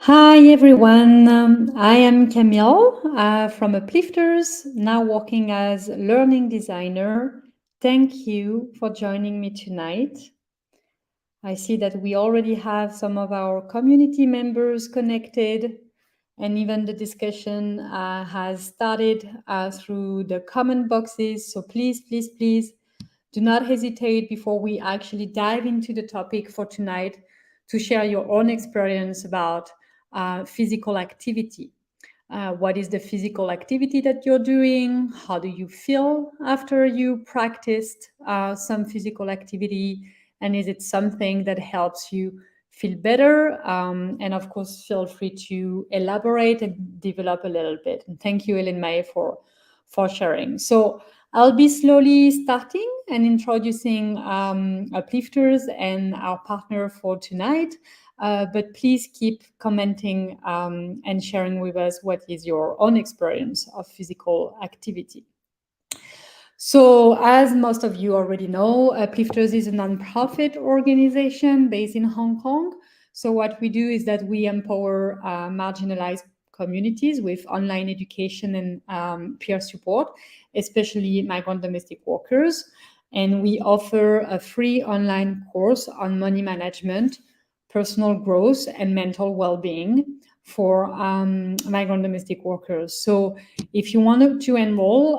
Hi everyone, I am Camille from Uplifters, now working as learning designer. Thank you for joining me tonight. I see that we already have some of our community members connected, and even the discussion has started through the comment boxes. So please do not hesitate before we actually dive into the topic for tonight to share your own experience about physical activity. What is the physical activity that you're doing? How do you feel after you practiced some physical activity? And is it something that helps you feel better? And of course, feel free to elaborate and develop a little bit. And thank you, Ellen May, for sharing. So I'll be slowly starting and introducing Uplifters and our partner for tonight. But please keep commenting and sharing with us what is your own experience of physical activity. So, as most of you already know, Uplifters is a nonprofit organization based in Hong Kong. So, what we do is that we empower marginalized communities with online education and peer support, especially migrant domestic workers. And we offer a free online course on money management, personal growth, and mental well being for migrant domestic workers. So, if you wanted to enroll,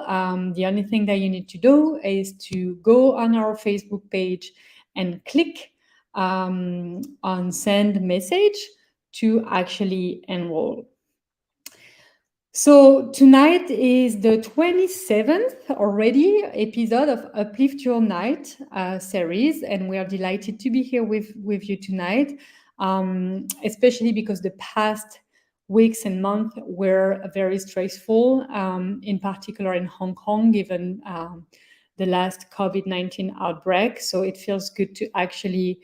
the only thing that you need to do is to go on our Facebook page and click on send message to actually enroll. So tonight is the 27th already episode of Uplift Your Night series, and we are delighted to be here with you tonight, especially because the past weeks and months were very stressful, in particular in Hong Kong, given the last COVID-19 outbreak. So it feels good to actually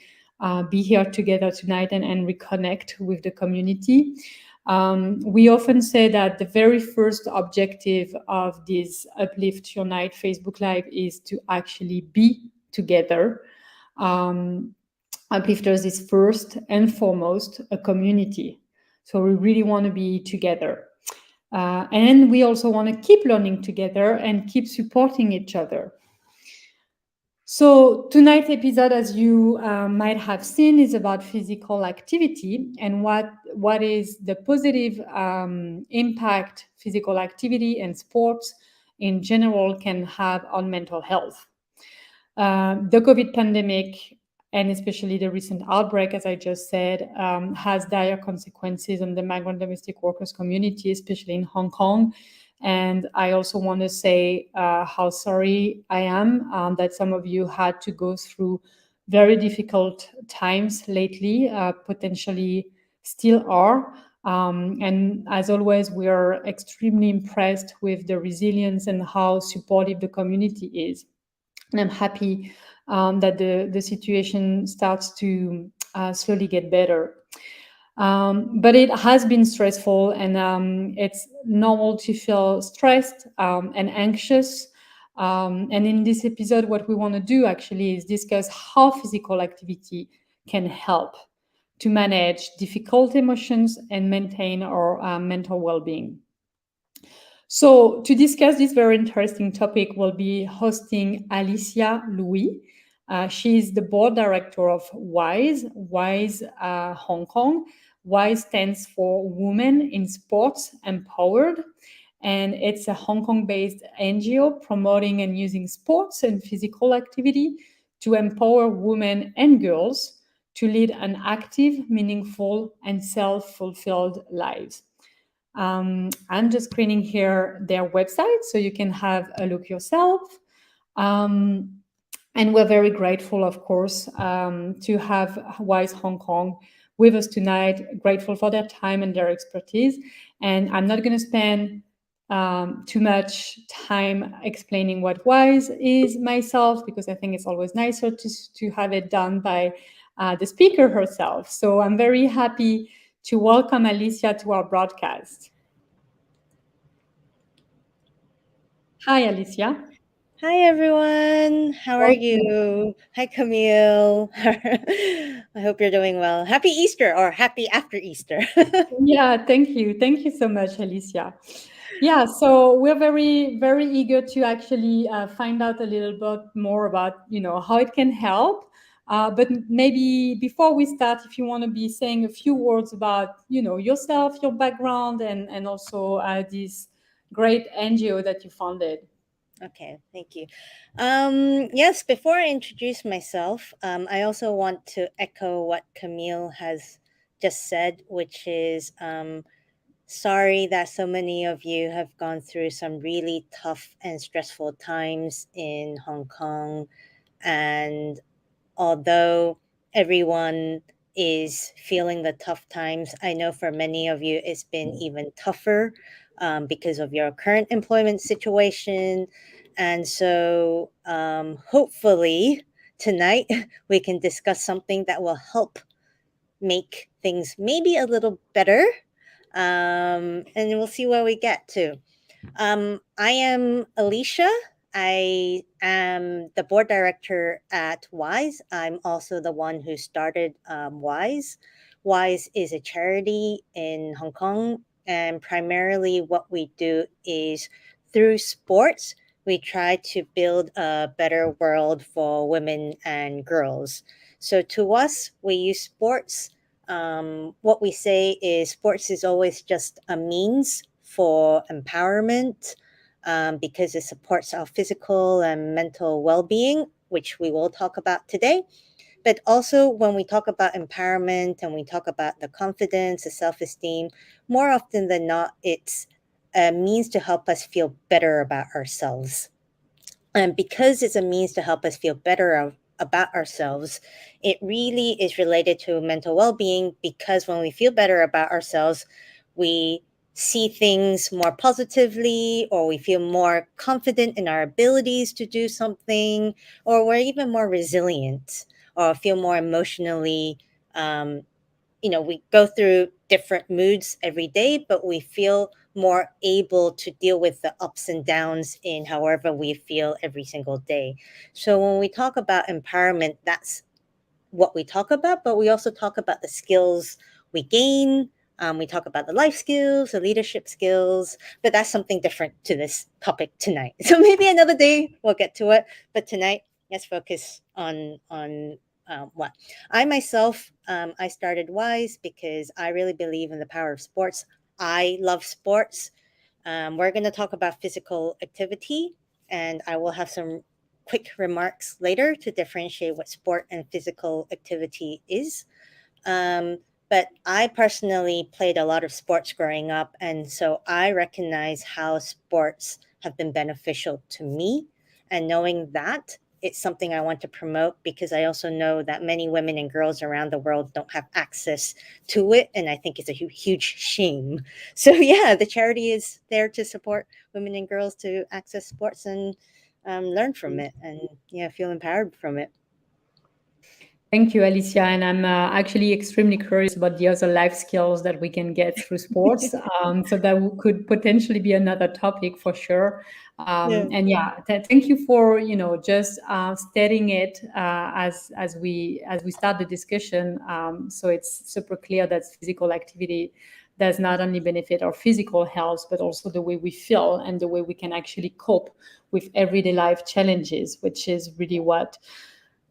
be here together tonight and reconnect with the community. We often say that the very first objective of this Uplift Your Night Facebook Live is to actually be together. Uplifters is first and foremost a community. So we really want to be together. And we also want to keep learning together and keep supporting each other. So tonight's episode, as you might have seen, is about physical activity and what is the positive impact physical activity and sports in general can have on mental health. The COVID pandemic, and especially the recent outbreak, as I just said, has dire consequences on the migrant domestic workers community, especially in Hong Kong. And I also want to say how sorry I am that some of you had to go through very difficult times lately, potentially still are. And as always, we are extremely impressed with the resilience and how supportive the community is. And I'm happy that the situation starts to slowly get better. But it has been stressful, and it's normal to feel stressed and anxious. And in this episode, what we want to do actually is discuss how physical activity can help to manage difficult emotions and maintain our mental well being. So, to discuss this very interesting topic, we'll be hosting Alicia Louis. She is the board director of WISE Hong Kong. WISE stands for Women in Sports Empowered, and it's a Hong Kong based NGO promoting and using sports and physical activity to empower women and girls to lead an active, meaningful, and self fulfilled lives. I'm just screening here their website so you can have a look yourself. And we're very grateful, of course, to have WISE Hong Kong with us tonight. Grateful for their time and their expertise. And I'm not going to spend too much time explaining what WISE is myself, because I think it's always nicer to have it done by the speaker herself. So I'm very happy to welcome Alicia to our broadcast. Hi, Alicia. Hi everyone, how are Welcome. you? Hi Camille. I hope you're doing well. Happy Easter or happy after Easter. Yeah, thank you. Thank you so much, Alicia. Yeah, so we're very, very eager to actually find out a little bit more about, how it can help. But maybe before we start, if you want to be saying a few words about, yourself, your background, and also this great NGO that you founded. Okay, thank you. Yes, before I introduce myself, I also want to echo what Camille has just said, which is sorry that so many of you have gone through some really tough and stressful times in Hong Kong. And although everyone is feeling the tough times, I know for many of you it's been even tougher because of your current employment situation. And so, hopefully, tonight we can discuss something that will help make things maybe a little better. And we'll see where we get to. I am Alicia. I am the board director at WISE. I'm also the one who started WISE. WISE is a charity in Hong Kong, and primarily what we do is through sports, we try to build a better world for women and girls. So to us, we use sports. What we say is sports is always just a means for empowerment because it supports our physical and mental well being, which we will talk about today. But also, when we talk about empowerment and we talk about the confidence, the self esteem, more often than not, it's a means to help us feel better about ourselves. And because it's a means to help us feel better about ourselves, it really is related to mental well being because when we feel better about ourselves, we see things more positively, or we feel more confident in our abilities to do something, or we're even more resilient, or feel more emotionally um, we go through different moods every day, but we feel more able to deal with the ups and downs in however we feel every single day. So when we talk about empowerment, that's what we talk about, but we also talk about the skills we gain. We talk about the life skills, the leadership skills, but that's something different to this topic tonight. So maybe another day we'll get to it. But tonight, let's focus on what I myself. I started Wise because I really believe in the power of sports. I love sports. We're going to talk about physical activity, and I will have some quick remarks later to differentiate what sport and physical activity is. Um, but I personally played a lot of sports growing up, and so I recognize how sports have been beneficial to me. And knowing that, it's something I want to promote because I also know that many women and girls around the world don't have access to it. And I think it's a huge shame. So, yeah, the charity is there to support women and girls to access sports and learn from it and, yeah, feel empowered from it. Thank you, Alicia. And I'm actually extremely curious about the other life skills that we can get through sports. So that could potentially be another topic for sure. Yeah. And yeah, thank you for just stating it as we start the discussion. So it's super clear that physical activity does not only benefit our physical health, but also the way we feel and the way we can actually cope with everyday life challenges, which is really what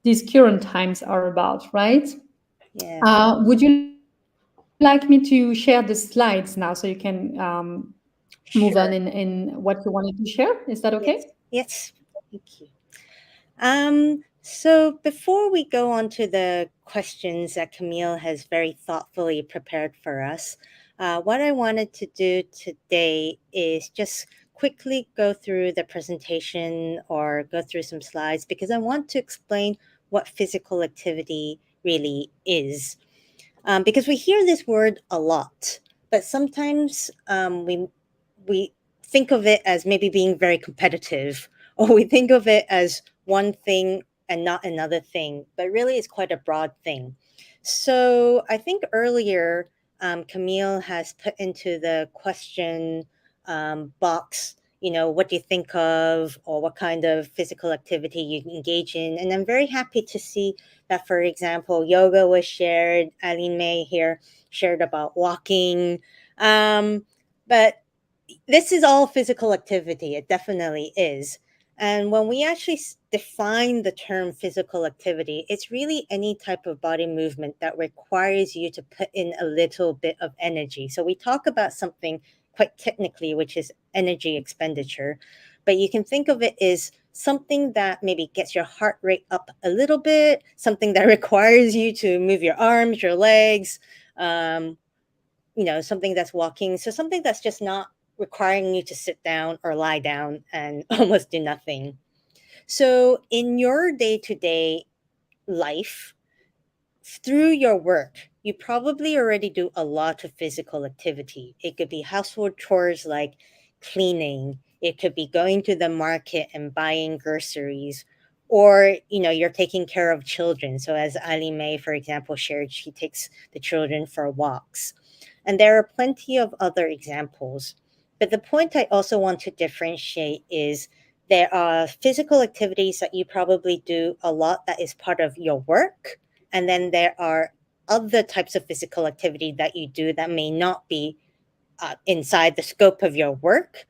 these current times are about, right? Yeah. Would you like me to share the slides now so you can move on in Sure. what you wanted to share? Is that okay? Yes. Yes. Thank you. So before we go on to the questions that Camille has very thoughtfully prepared for us, what I wanted to do today is just quickly go through the presentation or go through some slides because I want to explain what physical activity really is. Because we hear this word a lot, but sometimes we think of it as maybe being very competitive, or we think of it as one thing and not another thing, but really it's quite a broad thing. So I think earlier Camille has put into the question box, what you think of or what kind of physical activity you engage in. And I'm very happy to see that, for example, yoga was shared. Aline May here shared about walking. But this is all physical activity. It definitely is. And when we actually define the term physical activity, it's really any type of body movement that requires you to put in a little bit of energy. So we talk about something quite technically, which is energy expenditure, but you can think of it as something that maybe gets your heart rate up a little bit, something that requires you to move your arms, your legs, um, something that's walking. So something that's just not requiring you to sit down or lie down and almost do nothing. So in your day to day life, through your work, you probably already do a lot of physical activity. It could be household chores like cleaning, it could be going to the market and buying groceries, or you're taking care of children. So as Ali May, for example, shared, she takes the children for walks. And there are plenty of other examples. But the point I also want to differentiate is there are physical activities that you probably do a lot that is part of your work, and then there are other types of physical activity that you do that may not be inside the scope of your work.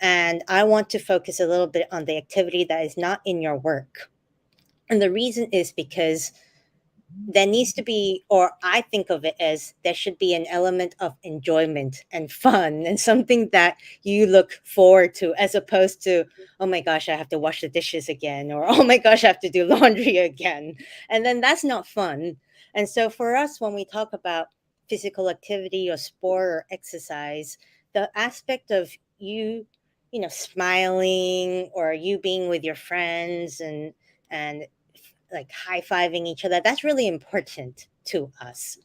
And I want to focus a little bit on the activity that is not in your work. And the reason is because there needs to be, or I think of it as there should be an element of enjoyment and fun and something that you look forward to, as opposed to, oh my gosh, I have to wash the dishes again, or oh my gosh, I have to do laundry again. And then that's not fun. And so for us, when we talk about physical activity or sport or exercise, the aspect of smiling, or you being with your friends and like high-fiving each other, that's really important to us.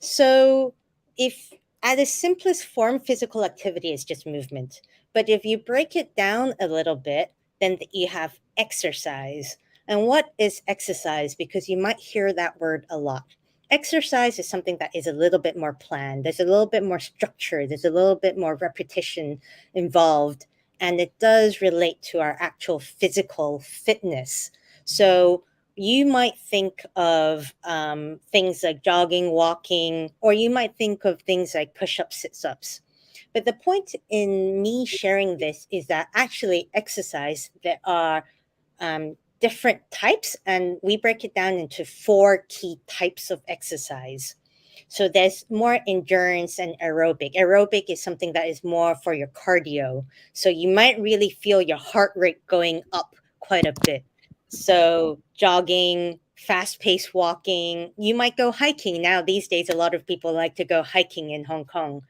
So if at its simplest form, physical activity is just movement, but if you break it down a little bit, then you have exercise. And what is exercise? Because you might hear that word a lot. Exercise is something that is a little bit more planned, there's a little bit more structure, there's a little bit more repetition involved, and it does relate to our actual physical fitness. So you might think of things like jogging, walking, or you might think of things like push ups, sit ups. But the point in me sharing this is that actually, exercise, there are different types, and we break it down into four key types of exercise. So there's more endurance and aerobic. Aerobic is something that is more for your cardio. So you might really feel your heart rate going up quite a bit. So jogging, fast-paced walking, you might go hiking. Now these days, a lot of people like to go hiking in Hong Kong.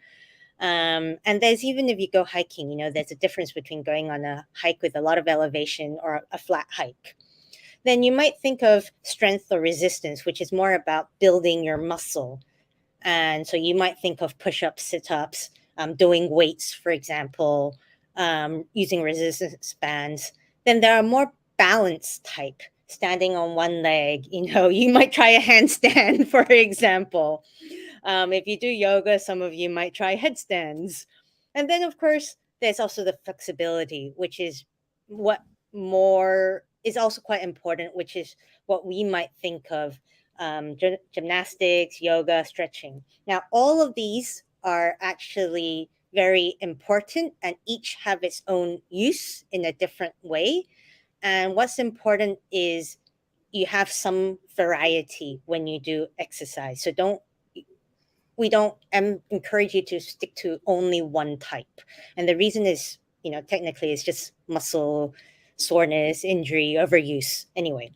And there's, even if you go hiking, there's a difference between going on a hike with a lot of elevation or a flat hike. Then you might think of strength or resistance, which is more about building your muscle. And so you might think of push-ups, sit-ups, doing weights, for example, using resistance bands. Then there are more balance type, standing on one leg. You might try a handstand, for example. If you do yoga, some of you might try headstands. And then, of course, there's also the flexibility, which is what more is also quite important, which is what we might think of gymnastics, yoga, stretching. Now, all of these are actually very important and each have its own use in a different way. And what's important is you have some variety when you do exercise. So we don't encourage you to stick to only one type. And the reason is, technically it's just muscle soreness, injury, overuse. Anyway,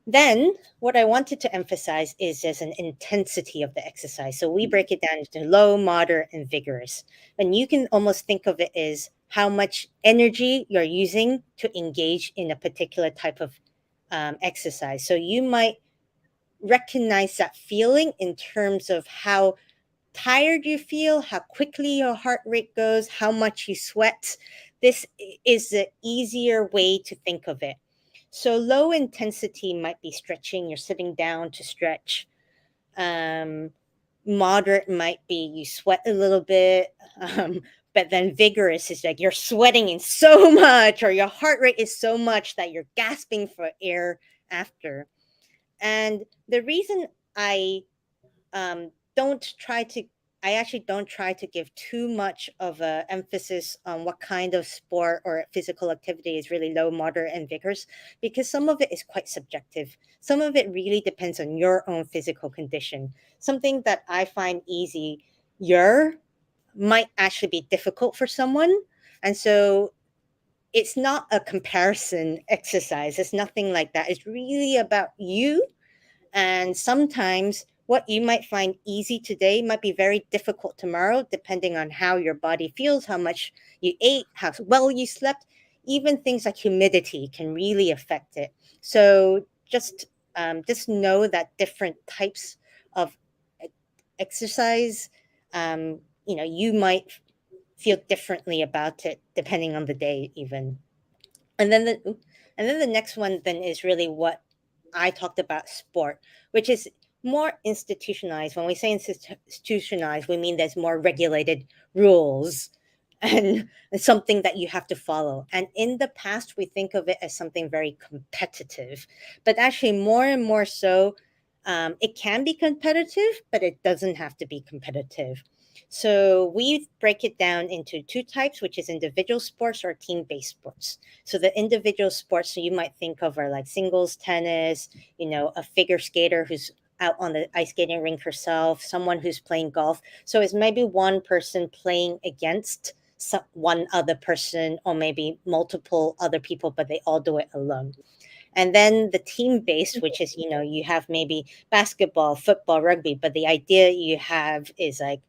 then what I wanted to emphasize is there's an intensity of the exercise. So we break it down into low, moderate, and vigorous. And you can almost think of it as how much energy you're using to engage in a particular type of exercise. So you might recognize that feeling in terms of how tired you feel, how quickly your heart rate goes, how much you sweat. This is the easier way to think of it. So low intensity might be stretching, you're sitting down to stretch. Moderate might be you sweat a little bit, But then vigorous is like you're sweating in so much, or your heart rate is so much that you're gasping for air after. And the reason I don't try to I actually don't try to give too much of a emphasis on what kind of sport or physical activity is really low, moderate, and vigorous, because some of it is quite subjective. Some of it really depends on your own physical condition. Something that I find easier might actually be difficult for someone. And so it's not a comparison exercise. It's nothing like that. It's really about you, and sometimes what you might find easy today might be very difficult tomorrow, depending on how your body feels, how much you ate, how well you slept. Even things like humidity can really affect it. So just know that different types of exercise, you might feel differently about it depending on the day, even. And then the next one then is really what I talked about, sport, which is more institutionalized. When we say institutionalized, we mean there's more regulated rules and something that you have to follow. And in the past, we think of it as something very competitive, but actually, more and more so, it can be competitive, but it doesn't have to be competitive. So we break it down into two types, which is individual sports or team-based sports. So the individual sports, so you might think of are like singles tennis, a figure skater who's out on the ice skating rink herself, someone who's playing golf. So it's maybe one person playing against one other person, or maybe multiple other people, but they all do it alone. And then the team based, which is, you have maybe basketball, football, rugby, but the idea you have is like,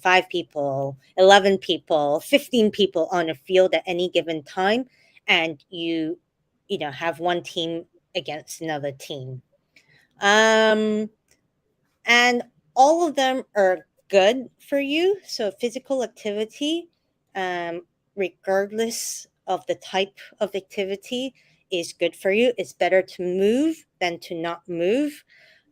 5 people, 11 people, 15 people on a field at any given time. And have one team against another team. Um, and all of them are good for you. So physical activity, um, regardless of the type of activity, is good for you. It's better to move than to not move.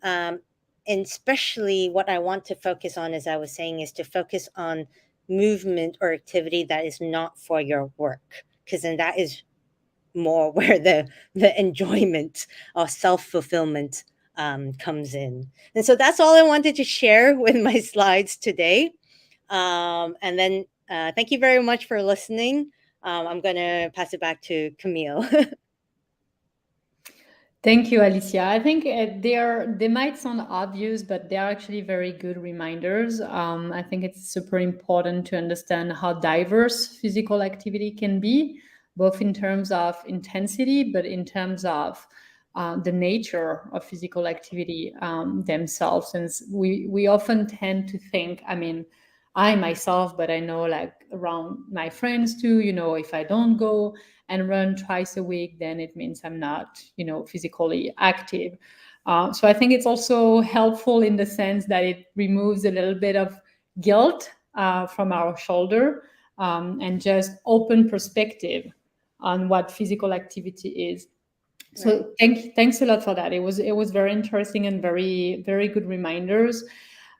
Um, and especially what I want to focus on, as I was saying, is to focus on movement or activity that is not for your work, because then that is more where the enjoyment or self-fulfillment comes in. And so that's all I wanted to share with my slides today. And then thank you very much for listening. I'm going to pass it back to Camille. Thank you, Alicia. I think they might sound obvious, but they are actually very good reminders. I think it's super important to understand how diverse physical activity can be, both in terms of intensity, but in terms of the nature of physical activity themselves. And we often tend to think, I mean, I myself, but I know like around my friends too, if I don't go and run twice a week, then it means I'm not, physically active. So I think it's also helpful in the sense that it removes a little bit of guilt from our shoulder, and just open perspective on what physical activity is. Right. So thanks a lot for that. It was very interesting and very very good reminders.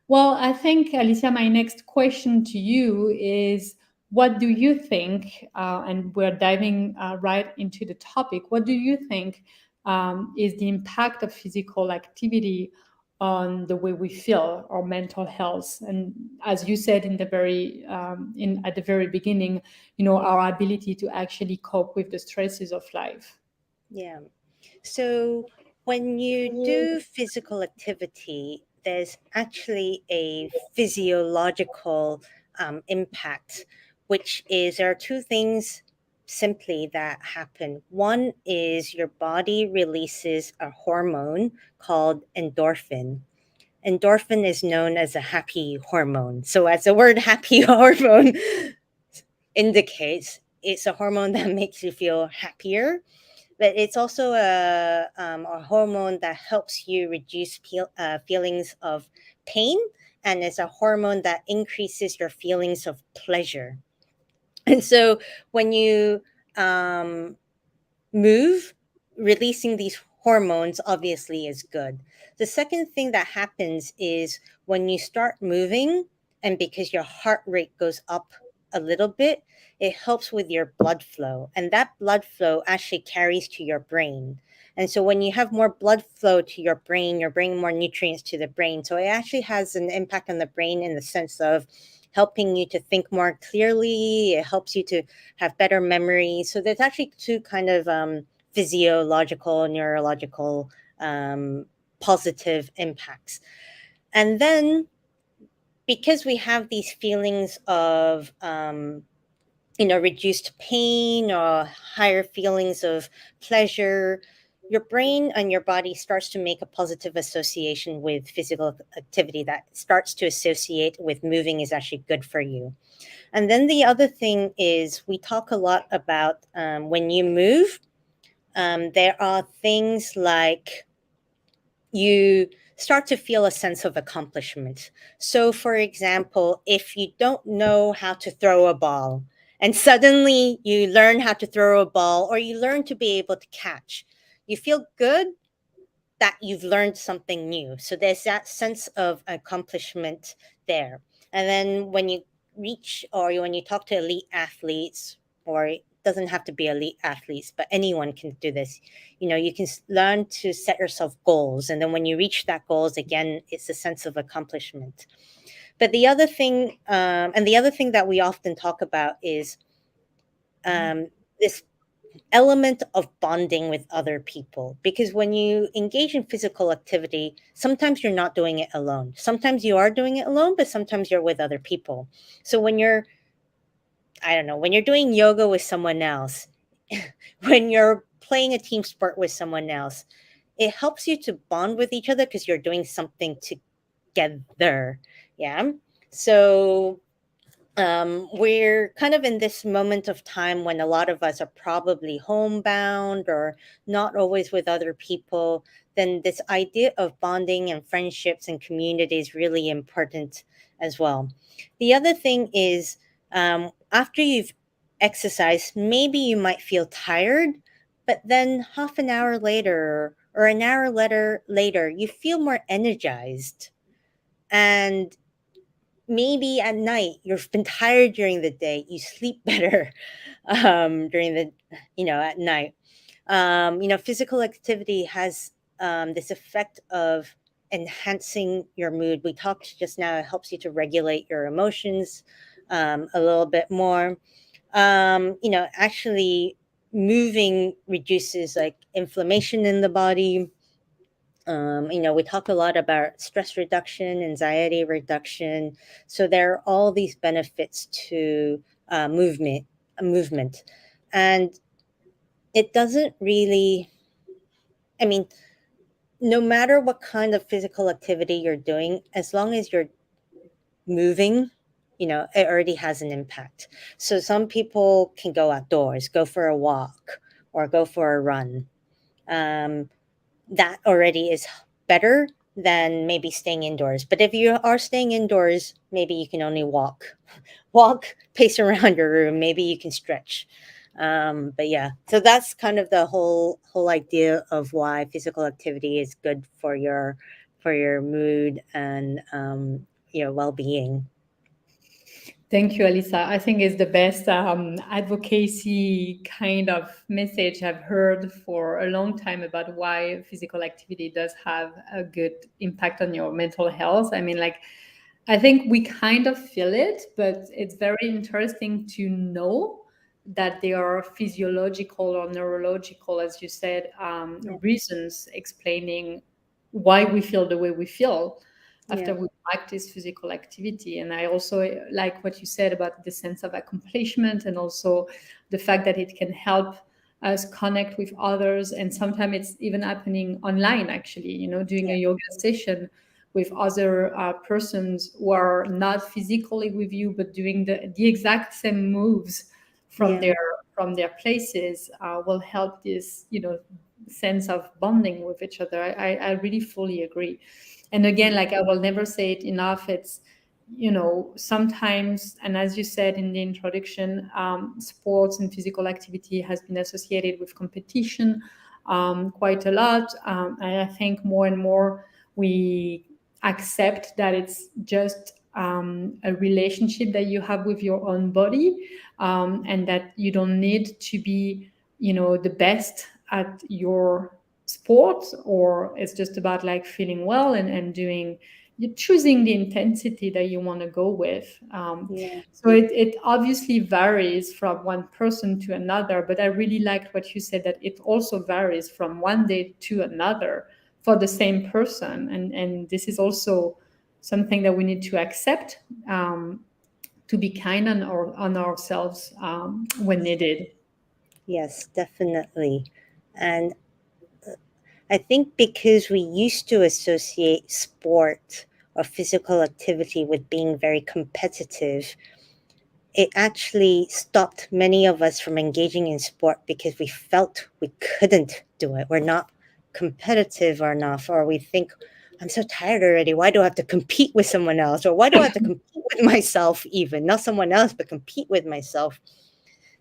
Well, I think, Alicia, my next question to you is, what do you think, and we're diving right into the topic, what do you think is the impact of physical activity on the way we feel, our mental health? And as you said at the very beginning, our ability to actually cope with the stresses of life. Yeah. So when you do physical activity, there's actually a physiological impact, which is there are two things simply that happen. One is your body releases a hormone called endorphin. Endorphin is known as a happy hormone. So, as the word happy hormone indicates, it's a hormone that makes you feel happier, but it's also a hormone that helps you reduce feelings of pain, and it's a hormone that increases your feelings of pleasure. And so when you um, move, releasing these hormones obviously is good. The second thing that happens is when you start moving, and because your heart rate goes up a little bit, it helps with your blood flow. And that blood flow actually carries to your brain. And so when you have more blood flow to you're bringing more nutrients to the brain. So it actually has an impact on the brain in the sense of helping you to think more clearly. It helps you to have better memory. So there's actually two kind of physiological, neurological positive impacts. And then because we have these feelings of reduced pain or higher feelings of pleasure, your brain and your body starts to make a positive association with physical activity, that starts to associate with moving is actually good for you. And then the other thing is, we talk a lot about when you move, there are things like you start to feel a sense of accomplishment. So, for example, if you don't know how to throw a ball and suddenly you learn how to throw a ball, or you learn to be able to catch, you feel good that you've learned something new. So there's that sense of accomplishment there. And then when you reach, or when you talk to elite athletes, or it doesn't have to be elite athletes, but anyone can do this. You can learn to set yourself goals. And then when you reach that goals, again, it's a sense of accomplishment. But the other thing, and the other thing that we often talk about is this element of bonding with other people, because when you engage in physical activity, sometimes you're not doing it alone, sometimes you are doing it alone, but sometimes you're with other people. So when you're, I don't know, when you're doing yoga with someone else, when you're playing a team sport with someone else, it helps you to bond with each other because you're doing something together. Yeah. So we're kind of in this moment of time when a lot of us are probably homebound or not always with other people. Then this idea of bonding and friendships and community is really important as well. The other thing is, after you've exercised, maybe you might feel tired, but then half an hour later or an hour later, you feel more energized. And maybe at night, you've been tired during the day, you sleep better during the, at night. Physical activity has this effect of enhancing your mood. We talked just now, it helps you to regulate your emotions a little bit more. Actually, moving reduces like inflammation in the body. We talk a lot about stress reduction, anxiety reduction. So there are all these benefits to movement, and it doesn't really. I mean, no matter what kind of physical activity you're doing, as long as you're moving, it already has an impact. So some people can go outdoors, go for a walk, or go for a run. Um, that already is better than maybe staying indoors. But if you are staying indoors, maybe you can only walk, pace around your room. Maybe you can stretch. But yeah, so that's kind of the whole idea of why physical activity is good for your mood and your well-being. Thank you, Alisa. I think it's the best advocacy kind of message I've heard for a long time about why physical activity does have a good impact on your mental health. I mean, like, I think we kind of feel it, but it's very interesting to know that there are physiological or neurological, as you said, Yeah. reasons explaining why we feel the way we feel Yeah. after we practice physical activity. And I also like what you said about the sense of accomplishment, and also the fact that it can help us connect with others. And sometimes it's even happening online, actually, doing a Yeah. yoga session with other persons who are not physically with you, but doing the exact same moves from Yeah. their places will help this, sense of bonding with each other. I really fully agree. And again, like, I will never say it enough, it's, sometimes, and as you said in the introduction, sports and physical activity has been associated with competition quite a lot. And I think more and more we accept that it's just a relationship that you have with your own body, and that you don't need to be, the best at your sport, or it's just about like feeling well and doing, you're choosing the intensity that you want to go with. Yeah. So it obviously varies from one person to another, but I really liked what you said, that it also varies from one day to another for the same person. And this is also something that we need to accept, to be kind on ourselves when needed. Yes, definitely. And I think because we used to associate sport or physical activity with being very competitive, it actually stopped many of us from engaging in sport because we felt we couldn't do it. We're not competitive enough, or we think, I'm so tired already. Why do I have to compete with someone else? Or why do I have to compete with myself, even? Not someone else, but compete with myself.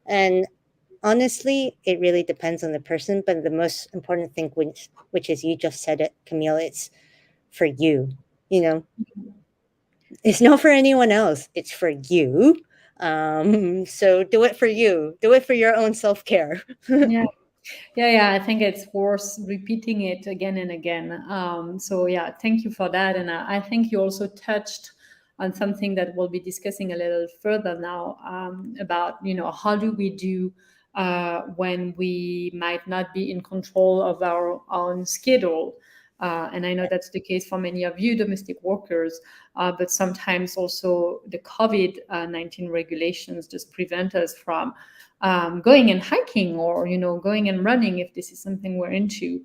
And honestly, it really depends on the person. But the most important thing, which is you just said it, Camille, it's for you. You know, it's not for anyone else. It's for you. So do it for you. Do it for your own self care. Yeah. Yeah, I think it's worth repeating it again and again. So yeah, thank you for that. And I think you also touched on something that we'll be discussing a little further now, about, how do we do when we might not be in control of our own schedule. And I know that's the case for many of you domestic workers, but sometimes also the COVID-19 regulations just prevent us from going and hiking, or going and running, if this is something we're into.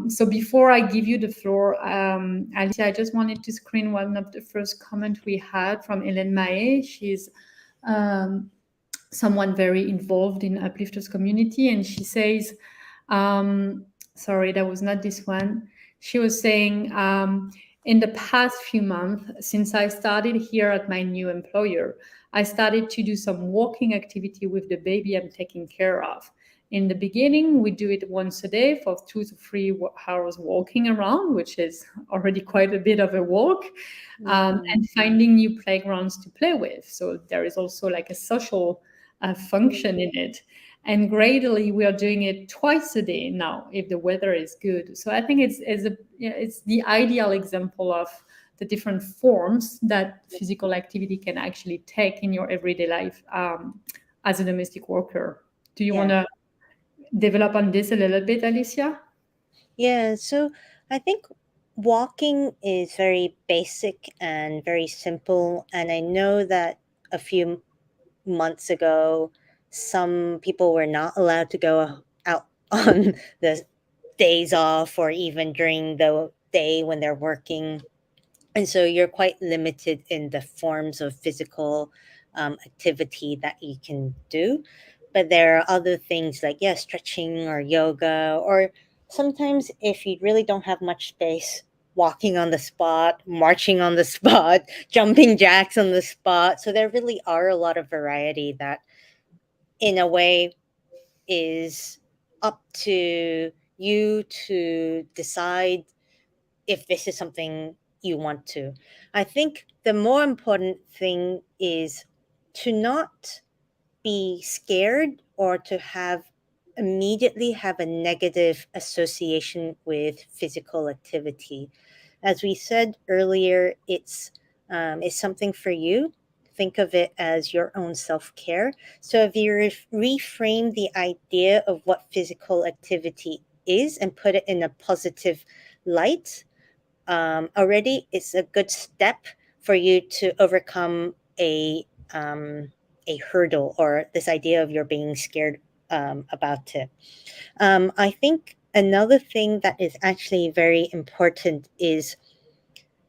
So before I give you the floor, Alicia, I just wanted to screen one of the first comment we had from Hélène Mahé. She's um, someone very involved in uplifters community, and she says, sorry, that was not this one. She was saying, in the past few months since I started here at my new employer, I started to do some walking activity with the baby I'm taking care of. In the beginning, we do it once a day for 2 to 3 hours walking around, which is already quite a bit of a walk, Mhm. and finding new playgrounds to play with. So there is also like a social function in it. And gradually, we are doing it twice a day now if the weather is good. So I think it's the ideal example of the different forms that physical activity can actually take in your everyday life, as a domestic worker. Do you want Yeah. to develop on this a little bit, Alicia? Yeah. So I think walking is very basic and very simple. And I know that a few months ago, some people were not allowed to go out on the days off or even during the day when they're working. And so you're quite limited in the forms of physical activity that you can do. But there are other things like, yeah, stretching or yoga, or sometimes if you really don't have much space, walking on the spot, marching on the spot, jumping jacks on the spot. So there really are a lot of variety that, in a way, is up to you to decide if this is something you want to. I think the more important thing is to not be scared or to have immediately have a negative association with physical activity. As we said earlier, it's something for you. Think of it as your own self care. So if you reframe the idea of what physical activity is and put it in a positive light, already it's a good step for you to overcome um, a hurdle or this idea of you're being scared about it. I think another thing that is actually very important is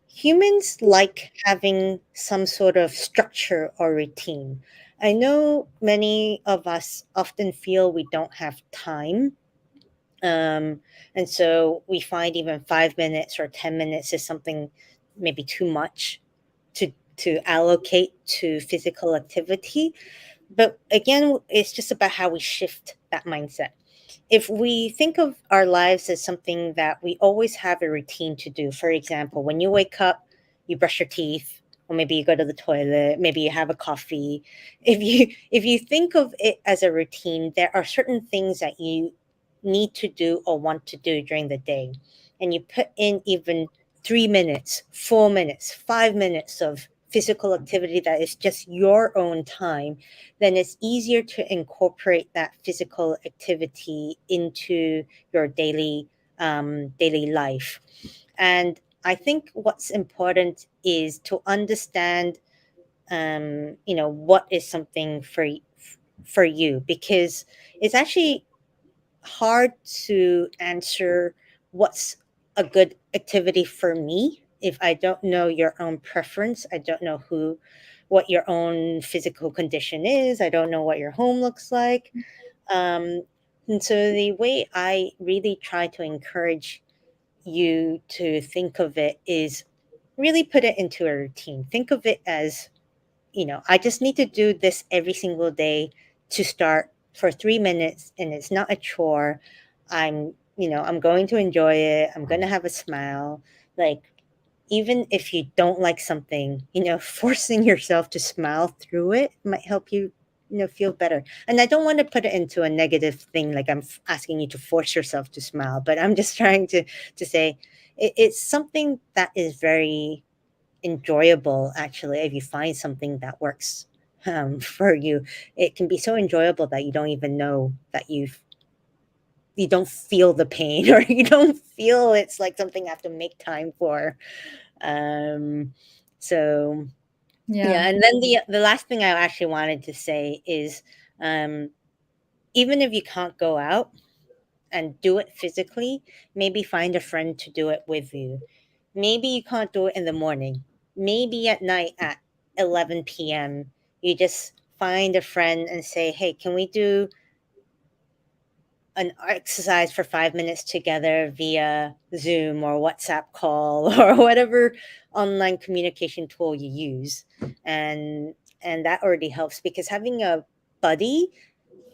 humans like having some sort of structure or routine. I know many of us often feel we don't have time, um, and so we find even 5 minutes or 10 minutes is something maybe too much to allocate to physical activity. But again, it's just about how we shift that mindset. If we think of our lives as something that we always have a routine to do, for example, when you wake up, you brush your teeth, or maybe you go to the toilet, maybe you have a coffee. If you think of it as a routine, there are certain things that you need to do or want to do during the day, and you put in even 3 minutes, 4 minutes, 5 minutes of physical activity that is just your own time, then it's easier to incorporate that physical activity into your daily life. And I think what's important is to understand, what is something for you, because it's actually hard to answer what's a good activity for me if I don't know your own preference. I don't know what your own physical condition is. I don't know what your home looks like. Um, and so the way I really try to encourage you to think of it is really put it into a routine. Think of it as, I just need to do this every single day to start for 3 minutes, and it's not a chore. I'm going to enjoy it. I'm going to have a smile. Like, even if you don't like something, forcing yourself to smile through it might help you, feel better. And I don't want to put it into a negative thing, like I'm asking you to force yourself to smile, but I'm just trying to say it's something that is very enjoyable. Actually, if you find something that works for you, it can be so enjoyable that you don't even know that you don't feel the pain, or you don't feel it's like something I have to make time for. um so Yeah. yeah, and then the last thing I actually wanted to say is, um even if you can't go out and do it physically, maybe find a friend to do it with you. Maybe you can't do it in the morning. Maybe at night at 11 p.m., you just find a friend and say, hey, can we do an exercise for 5 minutes together via Zoom or WhatsApp call or whatever online communication tool you use. And that already helps, because having a buddy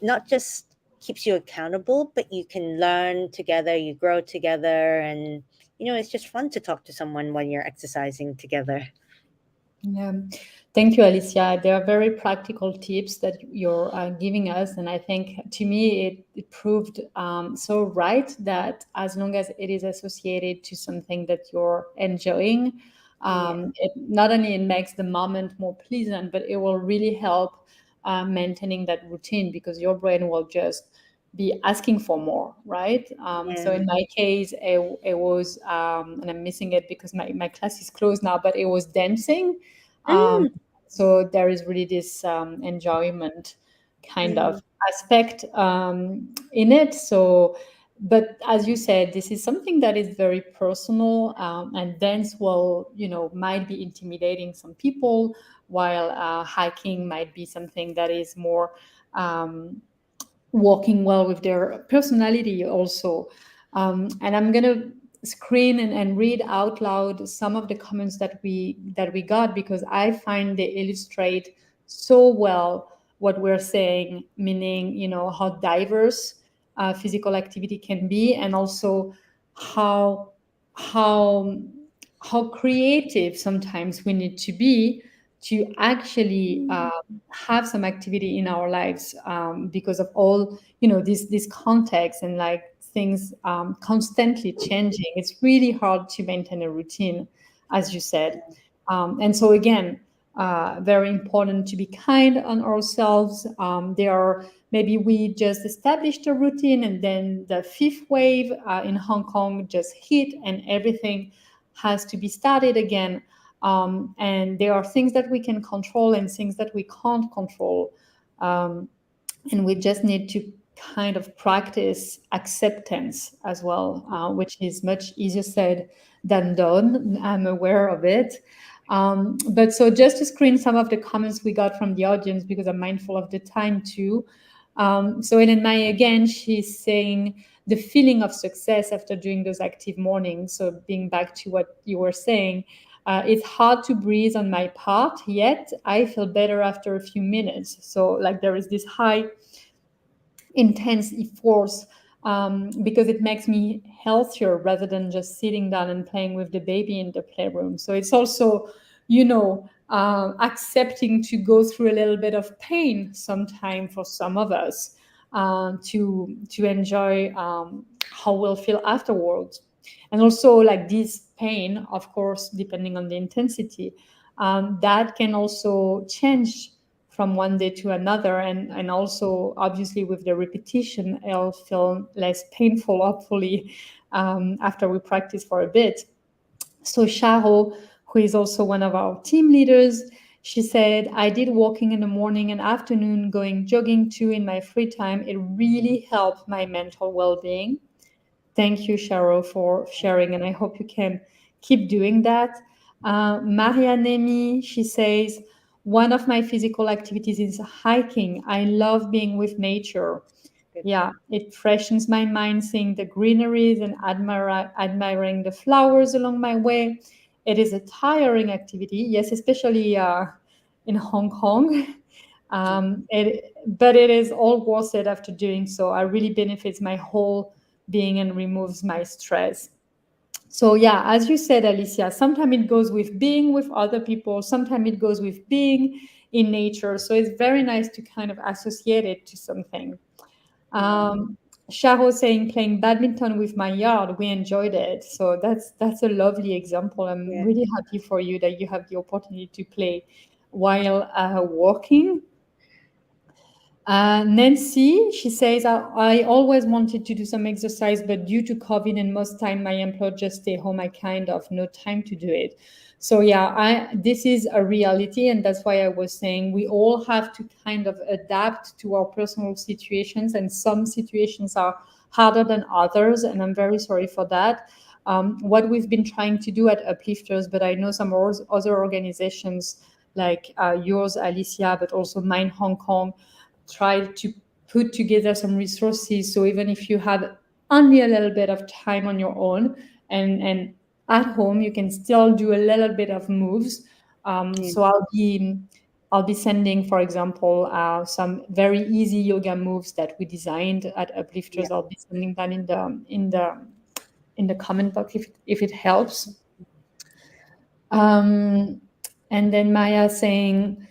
not just keeps you accountable, but you can learn together, you grow together, and it's just fun to talk to someone when you're exercising together. Yeah. Thank you, Alicia. They are very practical tips that you're giving us. And I think to me, it proved so right that as long as it is associated to something that you're enjoying, Yeah. it not only it makes the moment more pleasant, but it will really help maintaining that routine, because your brain will just be asking for more, right? So Yeah. in my case, it was, and I'm missing it because my class is closed now, but it was dancing. um, Mm, so there is really this enjoyment kind of mm, aspect in it. So, but as you said, this is something that is very personal, and dance will, might be intimidating some people, while hiking might be something that is more um, working well with their personality also. And I'm gonna screen and read out loud some of the comments that we got, because I find they illustrate so well what we're saying, meaning, how diverse physical activity can be, and also how how how creative sometimes we need to be to actually have some activity in our lives, because of all, this context, and like things constantly changing. It's really hard to maintain a routine, as you said. And so again, very important to be kind on ourselves. There are, maybe we just established a routine, and then the fifth wave in Hong Kong just hit, and everything has to be started again. And there are things that we can control and things that we can't control. Um, and we just need to kind of practice acceptance as well, which is much easier said than done. I'm aware of it. But so just to screen some of the comments we got from the audience, because I'm mindful of the time too. So in Maya again, she's saying the feeling of success after doing those active mornings. So being back to what you were saying, it's hard to breathe on my part, yet I feel better after a few minutes. So like there is this high intense force, because it makes me healthier rather than just sitting down and playing with the baby in the playroom. So it's also, accepting to go through a little bit of pain sometime for some of us, to enjoy how we'll feel afterwards. And also, like this pain, of course, depending on the intensity, that can also change from one day to another, and also obviously with the repetition it'll feel less painful, hopefully, after we practice for a bit. So Sharo, who is also one of our team leaders, she said, I did walking in the morning and afternoon, going jogging too in my free time. It really helped my mental well-being. Thank you, Sharo, for sharing, and I hope you can keep doing that. Maria Nemi, she says, one of my physical activities is hiking. I love being with nature. Good. Yeah, it freshens my mind seeing the greeneries and admiring the flowers along my way. It is a tiring activity, yes, especially in Hong Kong. But it is all worth it after doing so. I really benefits my whole being and removes my stress. So yeah, as you said, Alicia, sometimes it goes with being with other people, sometimes it goes with being in nature. So it's very nice to kind of associate it to something. Yeah. Sharo saying playing badminton with my yard, we enjoyed it. So that's a lovely example. I'm Yeah. really happy for you that you have the opportunity to play while walking. Nancy, she says, I always wanted to do some exercise, but due to COVID and most time my employer just stay home, I kind of no time to do it. So yeah, this is a reality, and that's why I was saying we all have to kind of adapt to our personal situations, and some situations are harder than others, and I'm very sorry for that. What we've been trying to do at Uplifters, but I know some other organizations like yours, Alicia, but also mine, Hong Kong, try to put together some resources. So even if you have only a little bit of time on your own, and at home, you can still do a little bit of moves. Yeah. So I'll be sending, for example, some very easy yoga moves that we designed at Yeah. Uplifters. I'll be sending that in the comment box if it helps. Um, and then Maya saying,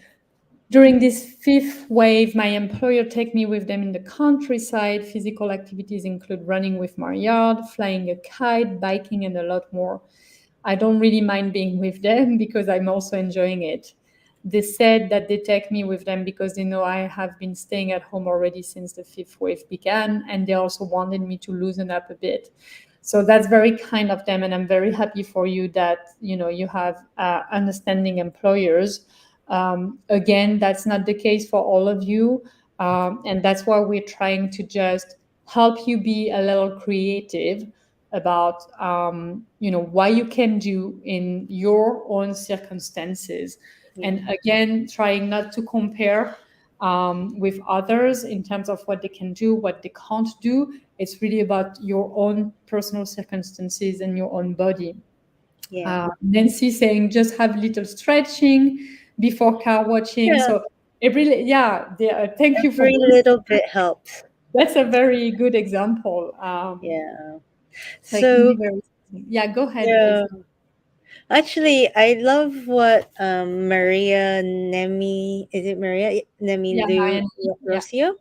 during this fifth wave, my employer take me with them in the countryside. Physical activities include running with my yard, flying a kite, biking, and a lot more. I don't really mind being with them because I'm also enjoying it. They said that they take me with them because they know I have been staying at home already since the fifth wave began, and they also wanted me to loosen up a bit. So that's very kind of them, and I'm very happy for you that you have understanding employers. Again, that's not the case for all of you, and that's why we're trying to just help you be a little creative about what you can do in your own circumstances, Yeah. and again trying not to compare with others in terms of what they can do, what they can't do. It's really about your own personal circumstances and your own body. Yeah. Nancy saying just have little stretching before car watching. Yeah. So it really, yeah, thank you for Every those. little bit helps. That's a very good example. Yeah. So it can be So, very, yeah, go ahead, please. yeah. Actually, I love what Maria Nemi, is it Maria Nemi Yeah, Marianne. Yeah. Rocio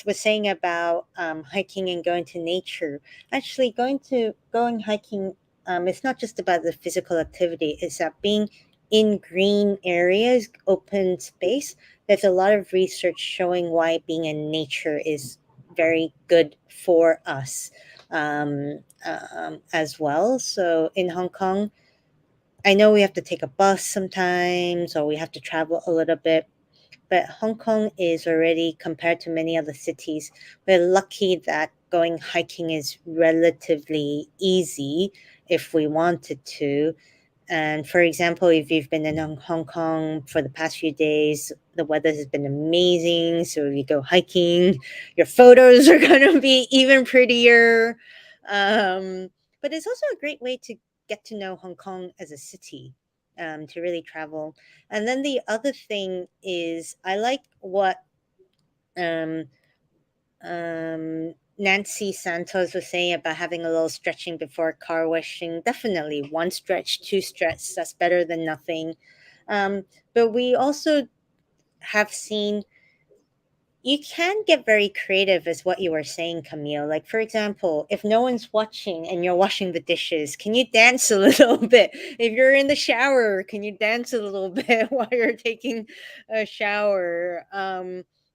was saying about hiking and going to nature. Actually, going hiking, it's not just about the physical activity. It's that being in green areas, open space. There's a lot of research showing why being in nature is very good for us as well. So in Hong Kong, I know we have to take a bus sometimes or we have to travel a little bit, but Hong Kong is already, compared to many other cities, we're lucky that going hiking is relatively easy if we wanted to. And for example, if you've been in Hong Kong for the past few days, the weather has been amazing. So if you go hiking, your photos are going to be even prettier. But it's also a great way to get to know Hong Kong as a city, to really travel. And then the other thing is, I like what um, Nancy Santos was saying about having a little stretching before car washing. Definitely one stretch, two stretch, that's better than nothing. But we also have seen you can get very creative, as what you were saying, Camille. Like, for example, if no one's watching and you're washing the dishes, can you dance a little bit? If you're in the shower, can you dance a little bit while you're taking a shower?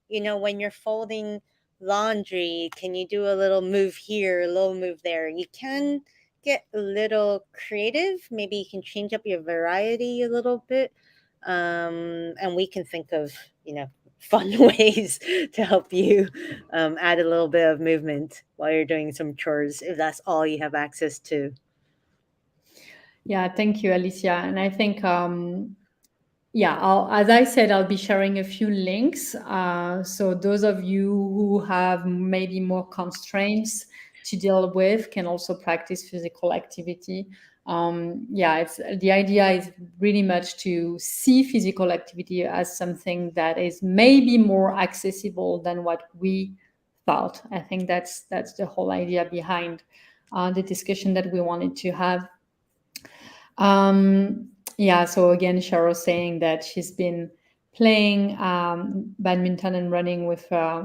When you're folding laundry, can you do a little move here, a little move there? You can get a little creative. Maybe you can change up your variety a little bit. And we can think of, fun ways to help you add a little bit of movement while you're doing some chores, if that's all you have access to. Yeah, thank you, Alicia. And I think, yeah, as I said, I'll be sharing a few links. So those of you who have maybe more constraints to deal with can also practice physical activity. Yeah, it's the idea is really much to see physical activity as something that is maybe more accessible than what we thought. I think that's the whole idea behind the discussion that we wanted to have. Yeah, so again, Cheryl saying that she's been playing badminton and running with, uh,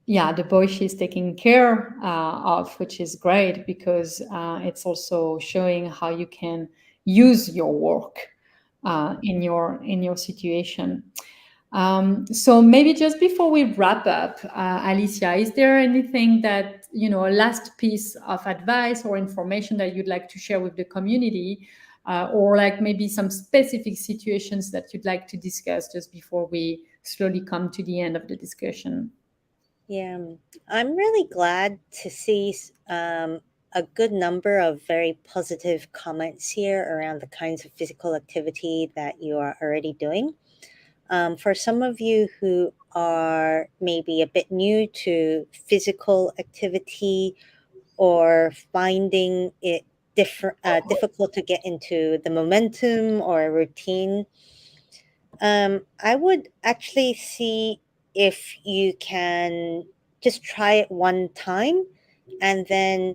yeah, the boy she's taking care of, which is great because it's also showing how you can use your work in your situation. So maybe just before we wrap up, Alicia, is there anything that, a last piece of advice or information that you'd like to share with the community, or like maybe some specific situations that you'd like to discuss just before we slowly come to the end of the discussion? Yeah, I'm really glad to see a good number of very positive comments here around the kinds of physical activity that you are already doing. For some of you who are maybe a bit new to physical activity or finding it difficult to get into the momentum or a routine, I would actually see if you can just try it one time and then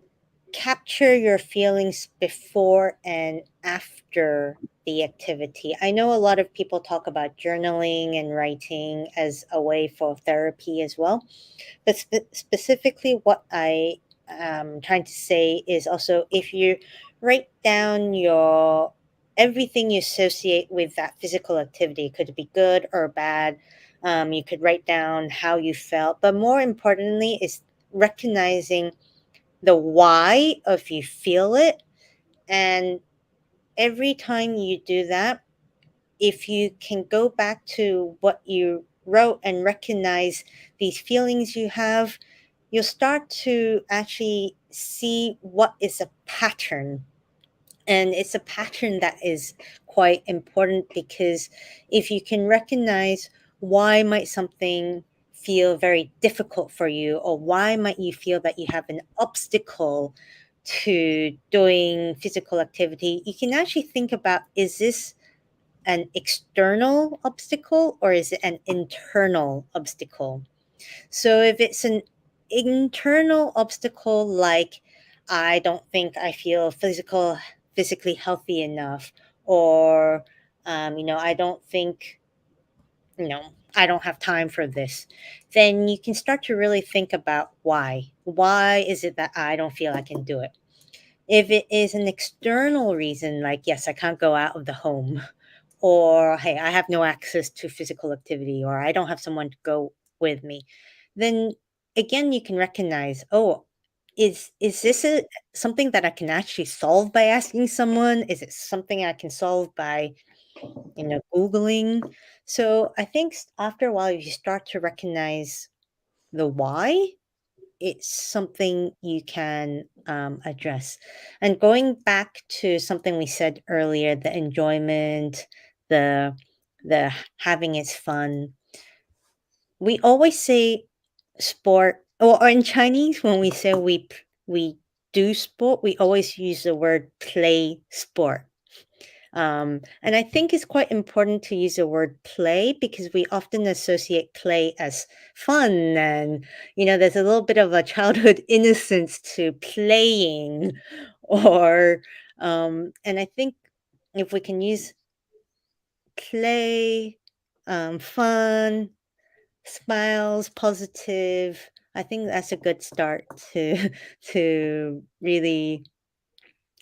capture your feelings before and after the activity. I know a lot of people talk about journaling and writing as a way for therapy as well, but specifically, what I am trying to say is also, if you write down your everything you associate with that physical activity, could it be good or bad? You could write down how you felt, but more importantly, is recognizing the why of you feel it. And every time you do that, if you can go back to what you wrote and recognize these feelings you have, you'll start to actually see what is a pattern. And it's a pattern that is quite important, because if you can recognize why might something feel very difficult for you, or why might you feel that you have an obstacle to doing physical activity, you can actually think about, is this an external obstacle or is it an internal obstacle? So if it's an internal obstacle, like, I don't think I feel physically healthy enough, or I don't think, I don't have time for this, then you can start to really think about why. Why is it that I don't feel I can do it? If it is an external reason, like, yes, I can't go out of the home, or hey, I have no access to physical activity, or I don't have someone to go with me, then again you can recognize, oh, is this something that I can actually solve by asking someone? Is it something I can solve by googling? So I think after a while, you start to recognize the why, it's something you can address. And going back to something we said earlier, the enjoyment, the the having its fun. We always say sport, or in Chinese, when we say we do sport, we always use the word play sport. And I think it's quite important to use the word play, because we often associate play as fun. And, there's a little bit of a childhood innocence to playing. And I think if we can use play, fun, smiles, positive. I think that's a good start to to really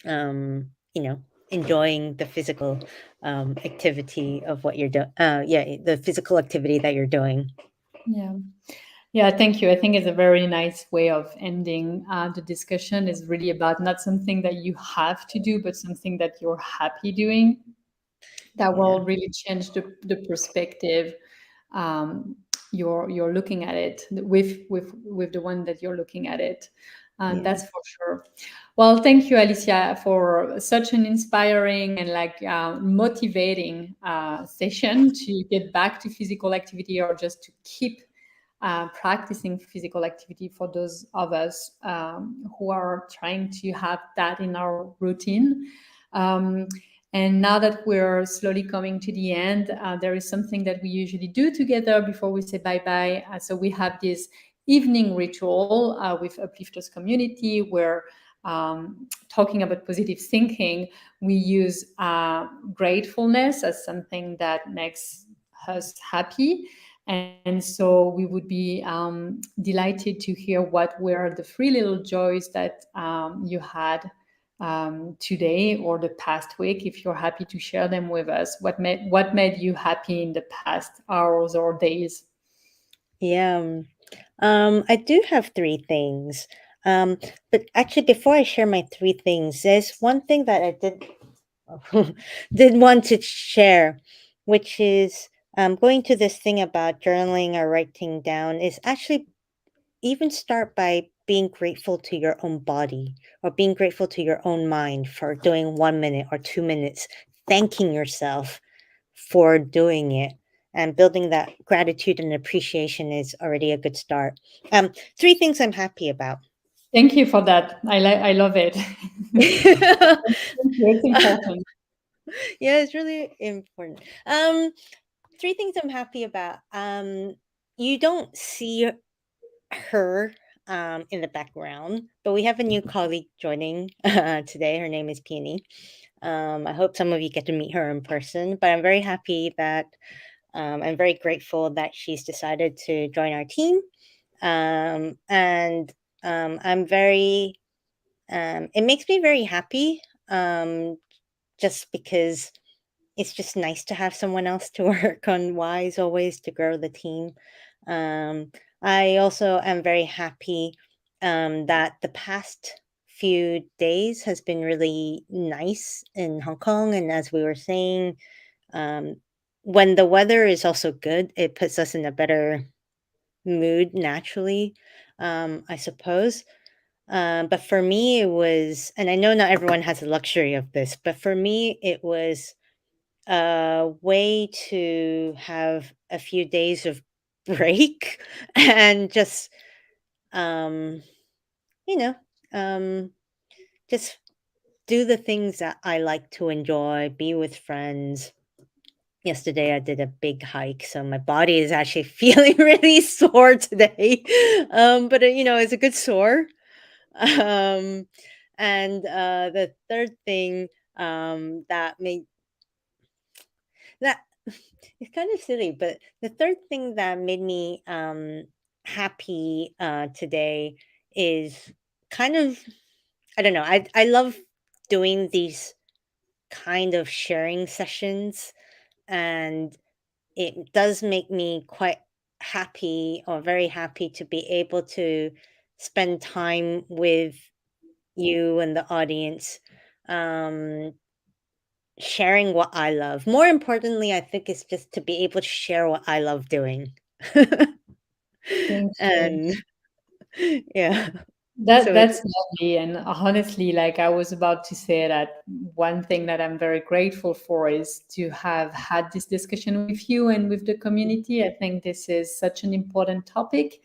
you know, enjoying the physical activity of what you're doing. Yeah, the physical activity that you're doing. Yeah. Yeah, thank you. I think it's a very nice way of ending the discussion. Is really about not something that you have to do, but something that you're happy doing. That Yeah, will really change the perspective um, you're looking at it with the one that you're looking at it. yeah, That's for sure. Well, thank you, Alicia, for such an inspiring and like motivating session to get back to physical activity or just to keep practicing physical activity for those of us who are trying to have that in our routine. Um, and now that we're slowly coming to the end, there is something that we usually do together before we say bye bye. So we have this evening ritual with Uplifters community where talking about positive thinking, we use gratefulness as something that makes us happy. And so we would be delighted to hear what were the three little joys that you had today or the past week. If you're happy to share them with us, what made you happy in the past hours or days? yeah. I do have three things. Um, but actually, before I share my three things, there's one thing that I did want to share, which is going to this thing about journaling or writing down is actually even start by being grateful to your own body or being grateful to your own mind for doing 1 minute or 2 minutes, thanking yourself for doing it. And building that gratitude and appreciation is already a good start. Three things I'm happy about. Thank you for that. I love it. Yeah, Thank you. It's important. it's really important. Three things I'm happy about. You don't see her in the background, but we have a new colleague joining today. Her name is Peony. I hope some of you get to meet her in person, but I'm very happy that I'm very grateful that she's decided to join our team. And I'm very, it makes me very happy just because it's just nice to have someone else to work on Wise always to grow the team. Um, I also am very happy that the past few days has been really nice in Hong Kong. And as we were saying, um, when the weather is also good, it puts us in a better mood naturally, I suppose. But for me, it was, and I know not everyone has the luxury of this, but for me, it was a way to have a few days of break and just um you know um just do the things that I like to enjoy, be with friends. Yesterday I did a big hike, so my body is actually feeling really sore today. But it's a good sore. um and the third thing that made that it's kind of silly, but the third thing that made me happy today is kind of, I don't know. I love doing these kind of sharing sessions, and it does make me quite happy or very happy to be able to spend time with you and the audience, um, sharing what I love. More importantly, I think it's just to be able to share what I love doing. Thank you. And yeah. That So it's that's lovely. And honestly, like I was about to say that one thing that I'm very grateful for is to have had this discussion with you and with the community. I think this is such an important topic.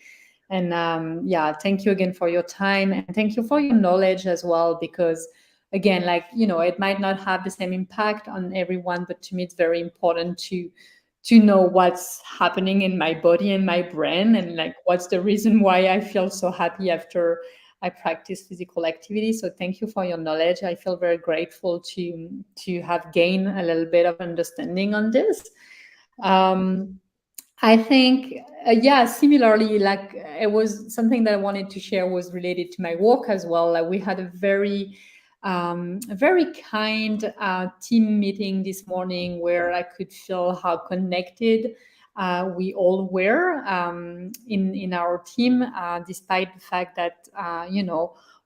And yeah, thank you again for your time and thank you for your knowledge as well. Because again, like, it might not have the same impact on everyone, but to me, it's very important to know what's happening in my body and my brain and like what's the reason why I feel so happy after I practice physical activity. So thank you for your knowledge. I feel very grateful to have gained a little bit of understanding on this. Um, I think, yeah, similarly, like it was something that I wanted to share was related to my work as well. Like we had a very kind team meeting this morning where I could feel how connected we all were in our team, despite the fact that,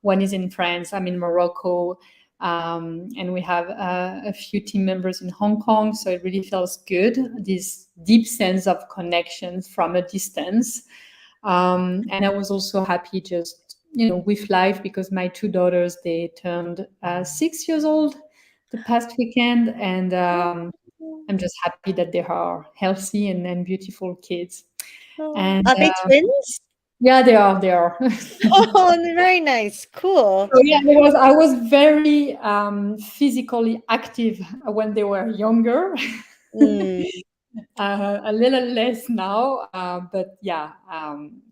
one is in France, I'm in Morocco, and we have a few team members in Hong Kong. So it really feels good, this deep sense of connection from a distance. And I was also happy just, with life, because my two daughters, they turned 6 years old the past weekend. And I'm just happy that they are healthy and beautiful kids. Oh, And are they twins? yeah, they are. Oh, very nice. Cool. So yeah, I was very physically active when they were younger. Mm, A little less now, but yeah,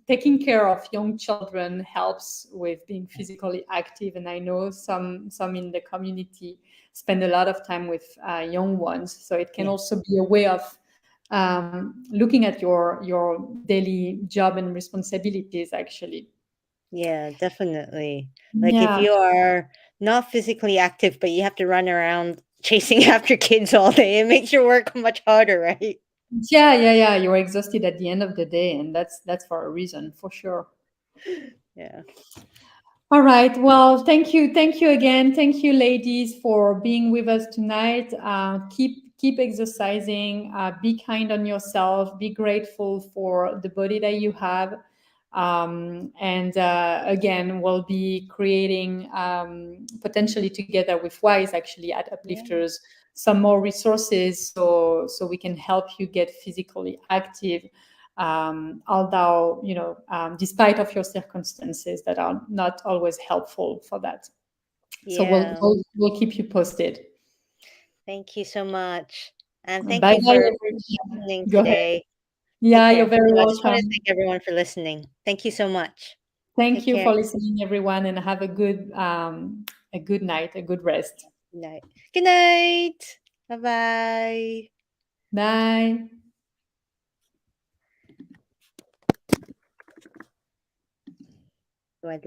taking care of young children helps with being physically active, and I know some in the community spend a lot of time with young ones, so it can yeah. also be a way of looking at your daily job and responsibilities, actually. Yeah, definitely. Like if Yeah. you are not physically active, but you have to run around chasing after kids all day, it makes your work much harder, right? Yeah. You're exhausted at the end of the day, and that's for a reason, for sure. Yeah. All right. Well, thank you again. Thank you, ladies, for being with us tonight. Keep exercising. Be kind on yourself. Be grateful for the body that you have. And again, we'll be creating potentially together with Wise, actually at Yeah. Uplifters, some more resources so we can help you get physically active, although despite of your circumstances that are not always helpful for that. So we'll Yeah. we'll, we'll keep you posted. Thank you so much. And thank Bye you bye. for listening Go ahead. today. Take Yeah, you're care. very No, I just want to welcome. thank everyone for listening. Thank you so much. Thank Take you care. for listening, everyone, and have a good night, a good rest. Good night. Good night. Bye bye. Bye. Do I leave?